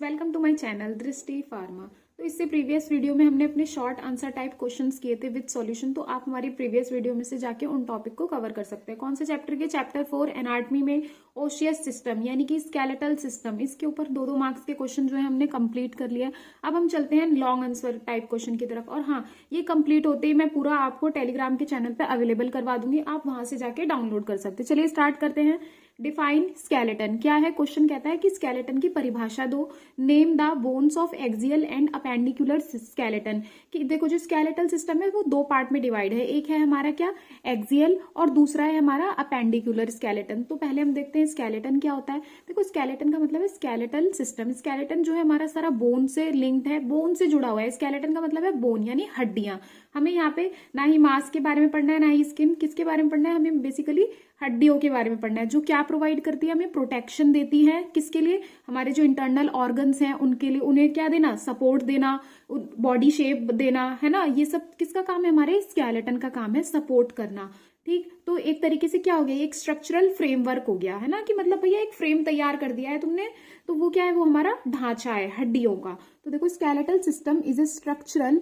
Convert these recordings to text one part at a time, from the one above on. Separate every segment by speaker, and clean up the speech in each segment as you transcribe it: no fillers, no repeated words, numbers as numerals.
Speaker 1: Welcome to my channel दृष्टि pharma. तो इससे प्रीवियस वीडियो में हमने अपने शॉर्ट आंसर टाइप क्वेश्चंस किए थे विद सॉल्यूशन। तो आप हमारी प्रीवियस वीडियो में से जाके उन टॉपिक को कवर कर सकते हैं। कौन से चैप्टर के? चैप्टर 4 एनाटमी में ओशियस सिस्टम यानी कि स्केलेटल सिस्टम। इसके ऊपर दो मार्क्स के क्वेश्चन जो है हमने कंप्लीट कर लिया। अब हम चलते हैं लॉन्ग आंसर टाइप क्वेश्चन की तरफ। और हाँ, ये कंप्लीट होते ही मैं पूरा आपको टेलीग्राम के चैनल पर अवेलेबल करवा दूंगी, आप वहां से जाके डाउनलोड कर सकते हैं। चलिए स्टार्ट करते हैं। डिफाइन स्केलेटन क्या है? क्वेश्चन कहता है कि स्केलेटन की परिभाषा दो। Name the bones of axial and appendicular skeleton. कि देखो, जो स्केलेटल सिस्टम है वो दो पार्ट में डिवाइड है। एक है हमारा क्या, एक्सियल, और दूसरा है हमारा अपेंडिकुलर स्केलेटन। तो पहले हम देखते हैं स्केलेटन क्या होता है। देखो, स्केलेटन का मतलब है स्केलेटल सिस्टम। स्केलेटन जो है हमारा सारा बोन से लिंक्ड है, बोन से जुड़ा हुआ है। स्केलेटन का मतलब है बोन यानी हड्डियां। हमें यहाँ पे ना ही मांस के बारे में पढ़ना है, ना ही स्किन। किसके बारे में पढ़ना है? हमें बेसिकली हड्डियों के बारे में पढ़ना है, जो क्या प्रोवाइड करती है, हमें प्रोटेक्शन देती है। किसके लिए? हमारे जो इंटरनल ऑर्गन्स हैं उनके लिए। उन्हें क्या देना? सपोर्ट देना, बॉडी शेप देना, है ना। ये सब किसका काम है? हमारे स्केलेटन का काम है सपोर्ट करना। ठीक, तो एक तरीके से क्या हो गया, एक स्ट्रक्चरल फ्रेमवर्क हो गया, है ना। कि मतलब भैया एक फ्रेम तैयार कर दिया है तुमने, तो वो क्या है? वो हमारा ढांचा है हड्डियों का। तो देखो, skeletal system is a structural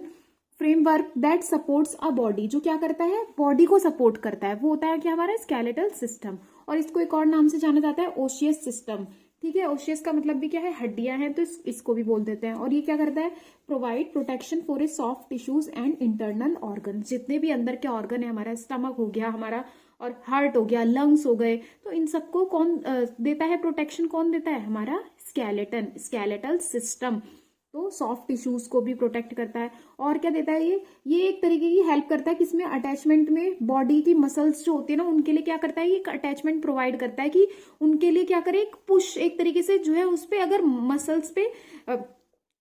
Speaker 1: framework that supports a body. जो क्या करता है? बॉडी को सपोर्ट करता है, वो होता है क्या? हमारा स्केलेटल सिस्टम। और इसको एक और नाम से जाना जाता है ओशियस सिस्टम। ठीक है, ओशियस का मतलब भी क्या है? हड्डियां हैं, तो इसको भी बोल देते हैं। और ये क्या करता है? Provide protection for a soft tissues and internal organ. जितने भी अंदर के ऑर्गन है, हमारा स्टमक हो गया हमारा, और हार्ट हो गया, लंग्स हो गए, तो इन सबको कौन देता है प्रोटेक्शन? कौन देता है? हमारा स्केलेटन, स्केलेटल सिस्टम। तो सॉफ्ट टिश्यूज को भी प्रोटेक्ट करता है। और क्या देता है ये एक तरीके की हेल्प करता है किसमें? अटैचमेंट में। बॉडी की मसल्स जो होती है ना, उनके लिए क्या करता है? ये अटैचमेंट प्रोवाइड करता है कि उनके लिए क्या करे? एक पुश, एक तरीके से जो है उस पे, अगर मसल्स पे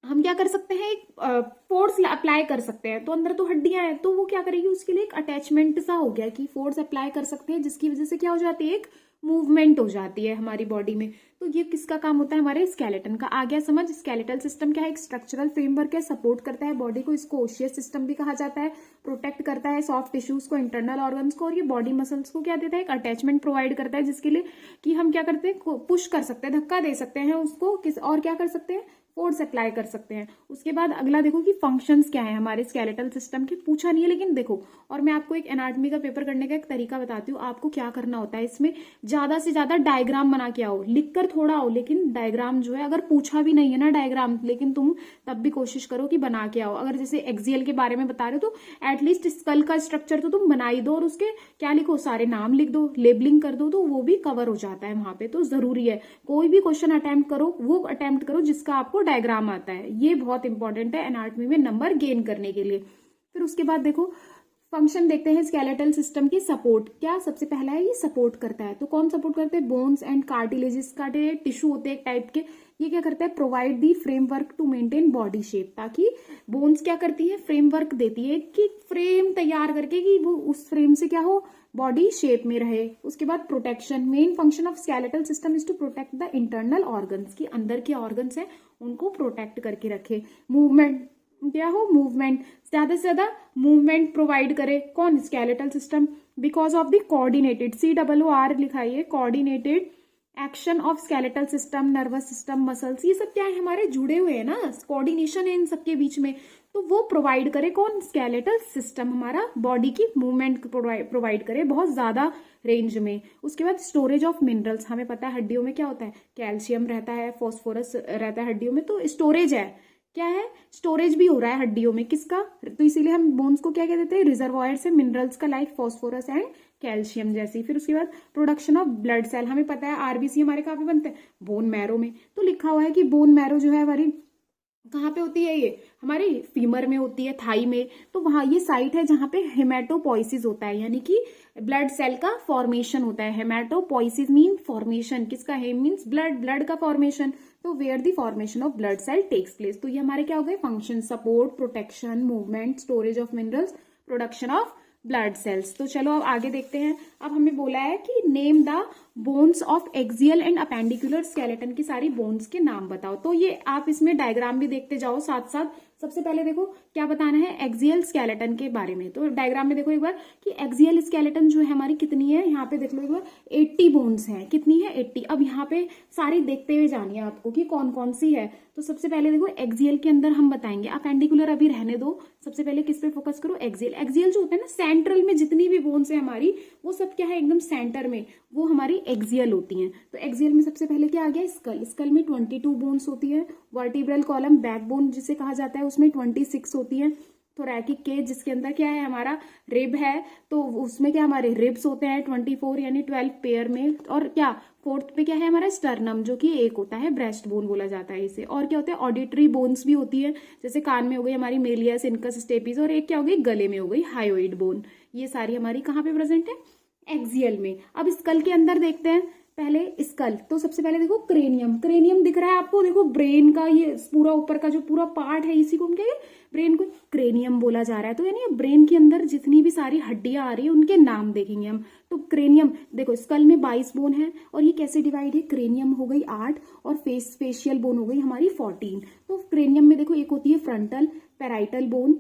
Speaker 1: हम क्या कर सकते हैं? एक फोर्स अप्लाई कर सकते हैं। तो अंदर तो हड्डियां हैं, तो वो क्या करेगी? उसके लिए एक अटैचमेंट सा हो गया कि फोर्स अप्लाई कर सकते हैं, जिसकी वजह से क्या हो जाती है? एक मूवमेंट हो जाती है हमारी बॉडी में। तो ये किसका काम होता है? हमारे स्केलेटन का। आ गया समझ? स्केलेटल सिस्टम क्या है? एक स्ट्रक्चरल फ्रेमवर्क है, सपोर्ट करता है बॉडी को। इसको ओशियस सिस्टम भी कहा जाता है। प्रोटेक्ट करता है सॉफ्ट टिश्यूज को, इंटरनल ऑर्गन्स को। और ये बॉडी मसल्स को क्या देता है? एक अटैचमेंट प्रोवाइड करता है, जिसके लिए कि हम क्या करते हैं? पुश कर सकते हैं, धक्का दे सकते हैं उसको, और क्या कर सकते हैं? फोर्स अप्लाई कर सकते हैं। उसके बाद अगला देखो कि फंक्शंस क्या है हमारे स्केलेटल सिस्टम के। पूछा नहीं है लेकिन देखो, और मैं आपको एक एनाटॉमी का पेपर करने का एक तरीका बताती हूँ। आपको क्या करना होता है इसमें, ज्यादा से ज्यादा डायग्राम बना के आओ, लिखकर थोड़ा आओ, लेकिन डायग्राम जो है, अगर पूछा भी नहीं है ना डायग्राम, लेकिन तुम तब भी कोशिश करो कि बना के आओ। अगर जैसे एक्सियल के बारे में बता रहे हो तो एटलीस्ट स्कल का स्ट्रक्चर तो तुम बना ही दो, और उसके क्या लिखो? सारे नाम लिख दो, लेबलिंग कर दो, तो वो भी कवर हो जाता है वहां पे। तो जरूरी है, कोई भी क्वेश्चन अटेम्प्ट करो, वो अटेम्प्ट करो जिसका आपको डायग्राम आता है। ये बहुत इंपॉर्टेंट है एनाटॉमी में नंबर गेन करने के लिए। फिर उसके बाद देखो फंक्शन देखते हैं स्केलेटल सिस्टम की। सपोर्ट क्या सबसे पहला है? ये सपोर्ट करता है। तो कौन सपोर्ट करते हैं? Bones and cartilages, cartilage tissue होते हैं एक टाइप के। ये क्या करता है? Provide the framework to maintain body shape. ताकि बोन्स क्या करती है? फ्रेमवर्क देती है कि फ्रेम तैयार करके कि वो उस फ्रेम से क्या हो? बॉडी शेप में रहे। उसके बाद protection. Main function of skeletal system is to protect the internal organs, की अंदर के ऑर्गन्स है उनको प्रोटेक्ट करके रखे। मूवमेंट क्या हो? मूवमेंट, ज्यादा से ज्यादा मूवमेंट प्रोवाइड करे। कौन? Skeletal system. Because of the coordinated, COOR लिखाइए, coordinated action of skeletal system, nervous system, muscles, ये सब क्या है? हमारे जुड़े हुए हैं ना, कोऑर्डिनेशन है इन सबके बीच में। तो वो प्रोवाइड करे कौन? स्केलेटल सिस्टम हमारा बॉडी की मूवमेंट प्रोवाइड करे बहुत ज्यादा रेंज में। उसके बाद स्टोरेज ऑफ मिनरल्स। हमें पता है हड्डियों में क्या होता है? कैल्शियम रहता है, फॉस्फोरस रहता है हड्डियों में, तो स्टोरेज है। क्या है? स्टोरेज भी हो रहा है हड्डियों में। किसका? तो इसीलिए हम बोन्स को क्या कह देते हैं? रिजर्वायर से मिनरल्स का, लाइक फॉस्फोरस एंड कैल्शियम जैसी। फिर उसके बाद प्रोडक्शन ऑफ ब्लड सेल। हमें पता है आरबीसी हमारे कहाँ पे बनते हैं? बोन मैरो में। तो लिखा हुआ है कि बोन मैरो जो है हमारी कहाँ पे होती है? ये हमारी फीमर में होती है, थाई में। तो वहां ये साइट है जहां पे हेमेटोपोइसिस होता है, यानी कि ब्लड सेल का फॉर्मेशन होता है। Haematopoiesis mean formation. किसका? हेम मीन्स ब्लड, ब्लड का फॉर्मेशन। तो where the formation of blood cell takes place. तो ये हमारे क्या हो गए? Function, support, protection, movement, storage of minerals, production of blood cells. तो चलो अब आगे देखते हैं। अब हमें बोला है कि name the bones of axial and appendicular skeleton की सारी बोन्स के नाम बताओ। तो ये आप इसमें डायग्राम भी देखते जाओ साथ साथ। सबसे पहले देखो क्या बताना है एक्सियल स्केलेटन के बारे में। तो डायग्राम में देखो एक बार कि एक्सियल स्केलेटन जो है हमारी कितनी है, यहाँ पे देख लो एक बार 80 बोन्स हैं। कितनी है 80। अब यहाँ पे सारी देखते हुए जानी है आपको कि कौन कौन सी है। तो सबसे पहले देखो एक्सियल के अंदर हम बताएंगे, अपेंडिकुलर अभी रहने दो, सबसे पहले किस पे फोकस करो, एक्सियल। एक्सियल जो होता है ना सेंट्रल में जितनी भी बोन्स है हमारी वो सब क्या है एकदम सेंटर में, वो हमारी एक्सियल होती हैं। तो एक्सियल में सबसे पहले क्या आ गया स्कल। स्कल में 22 बोन्स होती है। वर्टिब्रल कॉलम बैकबोन जिसे कहा जाता है उसमें 26 होती है। थोरैकिक केज जिसके अंदर क्या है हमारा रिब है, तो उसमें क्या हमारे रिब्स होते हैं 24 यानी 12 पेयर में। और क्या फोर्थ पे क्या है हमारा स्टर्नम जो कि एक होता है, ब्रेस्ट बोन बोला जाता है इसे। और क्या होता है ऑडिटरी बोन्स भी होती है, जैसे कान में हो गई हमारी मेलियस इनकस स्टेपिस, और एक क्या हो गई गले में हो गई हायोइड बोन। ये सारी हमारी कहाँ पे प्रेजेंट है एक्सियल में। अब स्कल के अंदर देखते हैं पहले स्कल। तो सबसे पहले देखो क्रेनियम। क्रेनियम दिख रहा है आपको, देखो ब्रेन का ये पूरा ऊपर का जो पूरा पार्ट है इसी को हम क्या ब्रेन को क्रेनियम बोला जा रहा है। तो यानी ब्रेन के अंदर जितनी भी सारी हड्डियां आ रही है उनके नाम देखेंगे हम। तो क्रेनियम देखो स्कल में 22 बोन है और ये कैसे डिवाइड है, क्रेनियम हो गई 8 और फेशियल बोन हो गई हमारी 14। तो क्रेनियम में देखो एक होती है फ्रंटल पैराइटल बोन।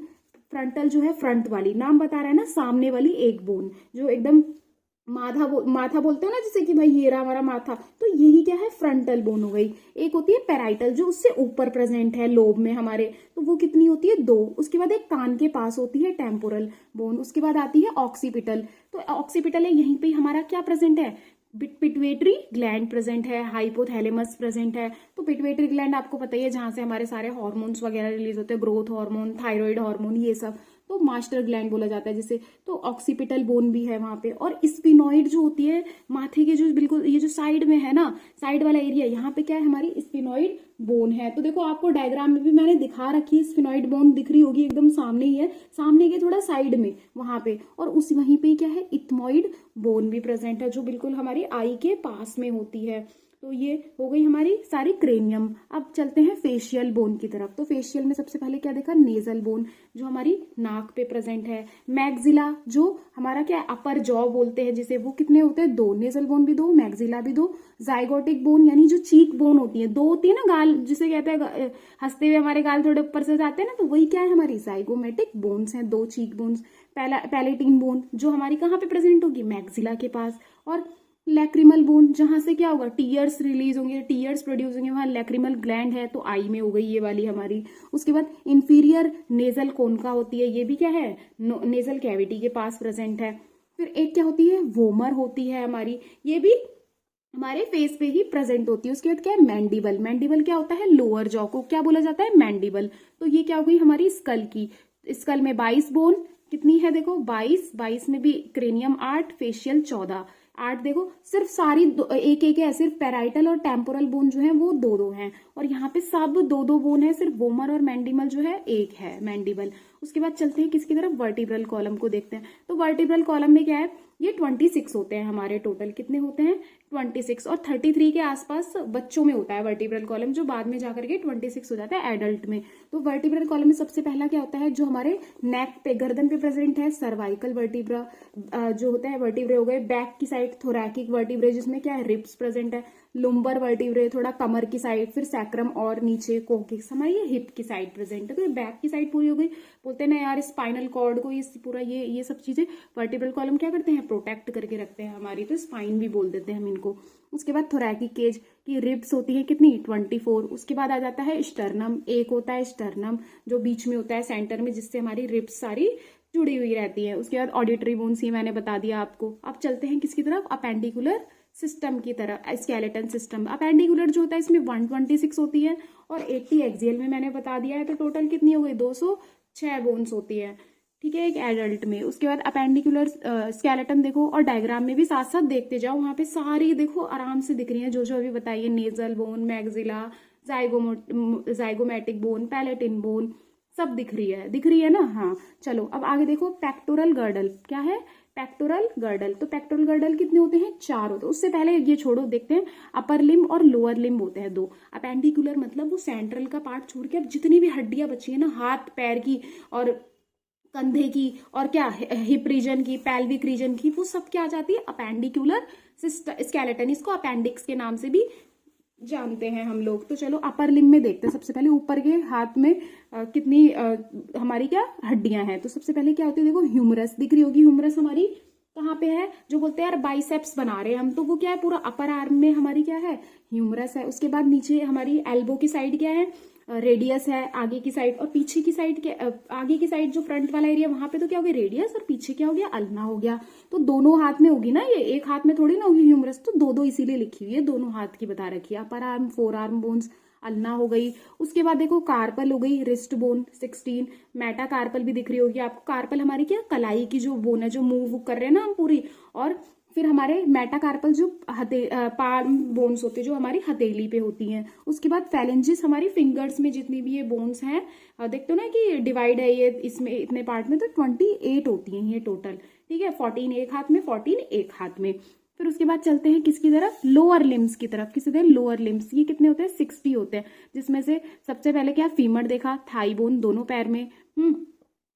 Speaker 1: फ्रंटल जो है फ्रंट वाली, नाम बता रहा है ना, सामने वाली एक बोन जो एकदम माथा बोलते हैं ना, जैसे कि भाई ये रहा हमारा माथा, तो यही क्या है फ्रंटल बोन हो गई। एक होती है पैराइटल जो उससे ऊपर प्रेजेंट है लोब में हमारे, तो वो कितनी होती है 2। उसके बाद एक कान के पास होती है टेम्पोरल बोन। उसके बाद आती है ऑक्सीपिटल। तो ऑक्सीपिटल है यहीं पे हमारा क्या प्रेजेंट है, पिट्यूटरी ग्लैंड प्रेजेंट है, हाइपोथैलेमस प्रेजेंट है। तो पिट्यूटरी ग्लैंड आपको पता ही है जहां से हमारे सारे हार्मोन्स वगैरह रिलीज होते हैं, ग्रोथ हार्मोन, थायराइड हार्मोन, ये सब। तो मास्टर ग्लैंड बोला जाता है जिसे। तो ऑक्सीपिटल बोन भी है वहां पे। और स्पिनॉइड जो होती है माथे के जो बिल्कुल ये जो साइड में है ना, साइड वाला एरिया, यहाँ पे क्या है हमारी स्पिनॉइड बोन है। तो देखो आपको डायग्राम में भी मैंने दिखा रखी है, स्पिनॉइड बोन दिख रही होगी एकदम सामने ही है, सामने के थोड़ा साइड में वहां पे। और उसी वहीं पे क्या है इथमॉइड बोन भी प्रेजेंट है जो बिल्कुल हमारी आई के पास में होती है। तो ये हो गई हमारी सारी क्रेनियम। अब चलते हैं फेशियल बोन की तरफ। तो फेशियल में सबसे पहले क्या देखा, नेजल बोन जो हमारी नाक पे प्रेजेंट है। मैग्जिला जो हमारा क्या अपर जॉ बोलते हैं जिसे, वो कितने होते हैं 2, नेजल बोन भी 2, मैग्जिला भी 2। जाइगोटिक बोन यानी जो चीक बोन होती है 2 होती है ना, गाल जिसे कहते हैं हंसते हुए हमारे गाल थोड़े ऊपर से जाते हैं ना, तो वही क्या है हमारी जाइगोमेटिक बोन्स हैं, 2 चीक बोन्स। पैलेटिन बोन जो हमारी कहाँ पे प्रेजेंट होगी, मैग्जिला के पास। और लैक्रिमल बोन जहां से क्या होगा टीयर्स रिलीज होंगे, टीयर्स प्रोड्यूस होंगे, वहां लैक्रिमल ग्लैंड है, तो आई में हो गई ये वाली हमारी। उसके बाद इंफीरियर नेजल कोनका होती है, ये भी क्या है नेजल कैविटी के पास प्रेजेंट है। फिर एक क्या होती है वोमर होती है हमारी, ये भी हमारे फेस पे ही प्रेजेंट होती है। उसके बाद क्या है मैंडिबल। मैंडिबल क्या होता है लोअर जॉ को क्या बोला जाता है मैंडिबल। तो ये क्या हो गई हमारी स्कल की। स्कल में 22 बोन कितनी है देखो 22 में भी क्रेनियम 8, फेशियल 14, 8 देखो सिर्फ सारी एक एक है, सिर्फ पैराइटल और टेम्पोरल बोन जो है वो 2 हैं। और यहाँ पे सब 2 बोन है, सिर्फ वोमर और मैंडिबल जो है एक है मैंडिबल। उसके बाद चलते हैं किसकी तरफ, वर्टिब्रल कॉलम को देखते हैं। तो वर्टिब्रल कॉलम में क्या है, ये 26 होते हैं हमारे, टोटल कितने होते हैं 26। और 33 के आसपास बच्चों में होता है वर्टिब्रल कॉलम, जो बाद में जाकर के 26 हो जाता है एडल्ट में। तो वर्टिब्रल कॉलम में सबसे पहला क्या होता है, जो हमारे नेक पे गर्दन पे प्रेजेंट है सर्वाइकल वर्टिब्रा जो होता है, वर्टिब्रे हो गए। बैक की साइड थोरैकिक वर्टिब्रे जिसमें क्या है रिब्स प्रेजेंट है। लुम्बर वर्टिब्रे थोड़ा कमर की साइड, फिर सैक्रम और नीचे कोकिक्स हमारी ये हिप की साइड प्रेजेंट है। तो ये बैक की साइड पूरी हो गई। बोलते हैं ना यार स्पाइनल कॉर्ड को ये पूरा ये सब चीजें वर्टिब्रल कॉलम क्या करते हैं प्रोटेक्ट करके रखते हैं हमारी, तो स्पाइन भी बोल देते हैं हम इनको। उसके बाद थोरैकिक केज की रिब्स होती है कितनी 24। उसके बाद आ जाता है स्टर्नम, एक होता है स्टर्नम जो बीच में होता है सेंटर में, जिससे हमारी रिब्स सारी जुड़ी हुई रहती है। उसके बाद ऑडिटरी बोन्स, ये मैंने बता दिया आपको। अब चलते हैं किसकी तरफ, अपेंडिकुलर सिस्टम की तरफ, स्केलेटन सिस्टम। अपेंडिकुलर जो होता है इसमें 126 होती है और 80 एक्सियल में मैंने बता दिया है। तो टोटल कितनी हो गई 206 बोन्स होती है, ठीक है, एक एडल्ट में। उसके बाद अपेंडिकुलर स्केलेटन देखो, और डायग्राम में भी साथ साथ देखते जाओ, वहां पे सारी देखो आराम से दिख रही है जो जो अभी बताइए, nasal bone, maxilla, zygomatic bone, palatine bone, सब दिख रही है ना। हाँ चलो अब आगे देखो, पेक्टोरल गर्डल क्या है, पेक्टोरल गर्डल। तो पेक्टोरल गर्डल कितने होते हैं 4 होते हैं। उससे पहले ये छोड़ो, देखते हैं अपर लिम्ब और लोअर लिम्ब होते हैं 2। अपेंडिकुलर मतलब वो सेंट्रल का पार्ट छोड़ के अब जितनी भी हड्डियां बची है ना, हाथ पैर की और कंधे की और क्या हिप रीजन की, पैल्विक रीजन की, वो सब क्या आ जाती है अपेंडिकुलर स्केलेटन, इसको अपेंडिक्स के नाम से भी जानते हैं हम लोग। तो चलो अपर लिम्ब में देखते हैं। सबसे पहले ऊपर के हाथ में कितनी हमारी क्या हड्डियां हैं। तो सबसे पहले क्या होती है, देखो ह्यूमरस दिख रही होगी। ह्यूमरस हमारी कहाँ पे है, जो बोलते हैं यार बाइसेप्स बना रहे हैं हम, तो वो क्या है, पूरा अपर आर्म में हमारी क्या है, ह्यूमरस है। उसके बाद नीचे हमारी एल्बो की साइड क्या है, रेडियस है। आगे की साइड और पीछे की साइड के आगे की साइड जो फ्रंट वाला एरिया, वहां पे तो क्या हो गया, रेडियस, और पीछे क्या हो गया, अल्ना हो गया। तो दोनों हाथ में होगी ना, ये एक हाथ में थोड़ी ना होगी ह्यूमरस, तो दो दो इसीलिए लिखी हुई है, दोनों हाथ की बता रखी है। Upper arm, four arm bones, ulna हो गई। उसके बाद देखो कार्पल हो गई, रिस्ट बोन 16। मेटा कार्पल भी दिख रही होगी आपको। कार्पल हमारी क्या, कलाई की जो बोन है, जो मूव कर रहे हैं ना हम पूरी। और फिर हमारे मेटाकार्पल जो पाम बोन्स होते हैं, जो हमारी हथेली पे होती हैं। उसके बाद फैलेंजिस हमारी फिंगर्स में जितनी भी ये बोन्स हैं, देखते हो ना कि डिवाइड है ये इसमें इतने पार्ट में, तो 28 होती हैं ये टोटल, ठीक है। 14 एक हाथ में, 14 एक हाथ में। फिर उसके बाद चलते हैं किसकी तरफ, लोअर लिम्स की तरफ। किसी तरह लोअर लिम्स, ये कितने होते हैं, 60 होते हैं। जिसमें से सबसे पहले क्या, फीमर देखा, थाई बोन दोनों पैर में।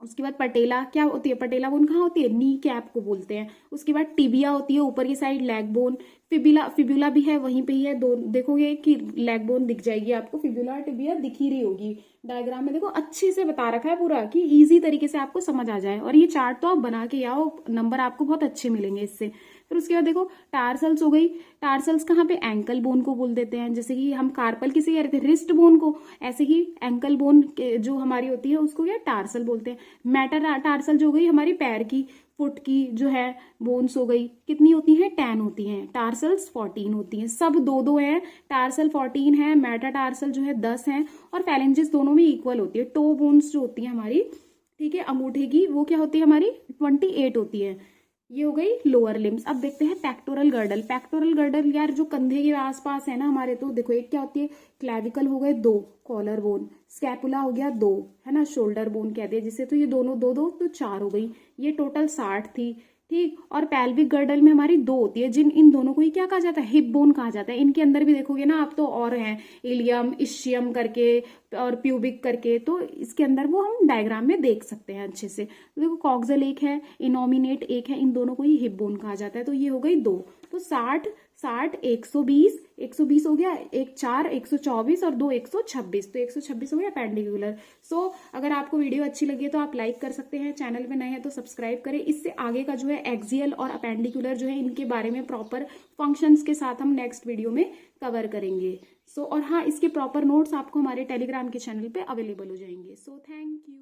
Speaker 1: उसके बाद पटेला क्या होती है, पटेला बोन कहाँ होती है, नी कैप को बोलते हैं। उसके बाद टिबिया होती है ऊपर की साइड, लेग बोन। फिबुला भी है वहीं पे ही है, दो देखोगे कि लेग बोन दिख जाएगी आपको, फिबुला टिबिया दिख ही रही होगी डायग्राम में। देखो अच्छे से बता रखा है पूरा, कि इजी तरीके से आपको समझ आ जाए। और ये चार्ट तो आप बना के आओ, नंबर आपको बहुत अच्छे मिलेंगे इससे। फिर उसके बाद देखो टार्सल्स हो गई। टार्सल्स कहाँ पे, एंकल बोन को बोल देते हैं। जैसे कि हम कार्पल किसे कह रहे थे, रिस्ट बोन को, ऐसे ही एंकल बोन जो हमारी होती है उसको क्या, टार्सल बोलते हैं। मेटा टार्सल जो हो गई हमारी पैर की, फुट की जो है बोन्स हो गई, कितनी होती हैं, 10 होती हैं। टार्सल्स 14 होती हैं, सब दो दो हैं। टार्सल 14 है, मेटा टार्सल जो है 10 है। और फैलेंजिस दोनों में इक्वल होती है। टो बोन्स जो होती है हमारी, ठीक है, अंगूठे की, वो क्या होती है हमारी, 28 होती है। ये हो गई लोअर लिम्स। अब देखते हैं पेक्टोरल गर्डल। पेक्टोरल गर्डल यार जो कंधे के आसपास है ना हमारे, तो देखो एक क्या होती है, क्लैविकल हो गए 2, कॉलर बोन, स्कैपुला हो गया 2, है ना, शोल्डर बोन कहते हैं जिसे, तो ये दोनों 2 2 तो 4 हो गई। ये टोटल 60 थी, ठीक। और पेल्विक गर्डल में हमारी 2 होती है, इन दोनों को ही क्या कहा जाता है, हिप बोन कहा जाता है। इनके अंदर भी देखोगे ना आप, तो और हैं, इलियम, इशियम करके और प्यूबिक करके, तो इसके अंदर वो हम डायग्राम में देख सकते हैं अच्छे से। तो देखो कॉक्सल एक है, इनोमिनेट एक है, इन दोनों को ही हिप बोन कहा जाता है। तो ये हो गई 2। तो 60 120 120 हो गया, एक 4 124 और 2 126, तो 126 हो गया पेंडिकुलर। सो अगर आपको वीडियो अच्छी लगी है तो आप लाइक कर सकते हैं, चैनल में नए हैं तो सब्सक्राइब करें। इससे आगे का जो है एक्सियल और अपेंडिकुलर जो है, इनके बारे में प्रॉपर फंक्शंस के साथ हम नेक्स्ट वीडियो में कवर करेंगे। और हाँ, इसके प्रॉपर नोट्स आपको हमारे टेलीग्राम के चैनल पे अवेलेबल हो जाएंगे। Thank you.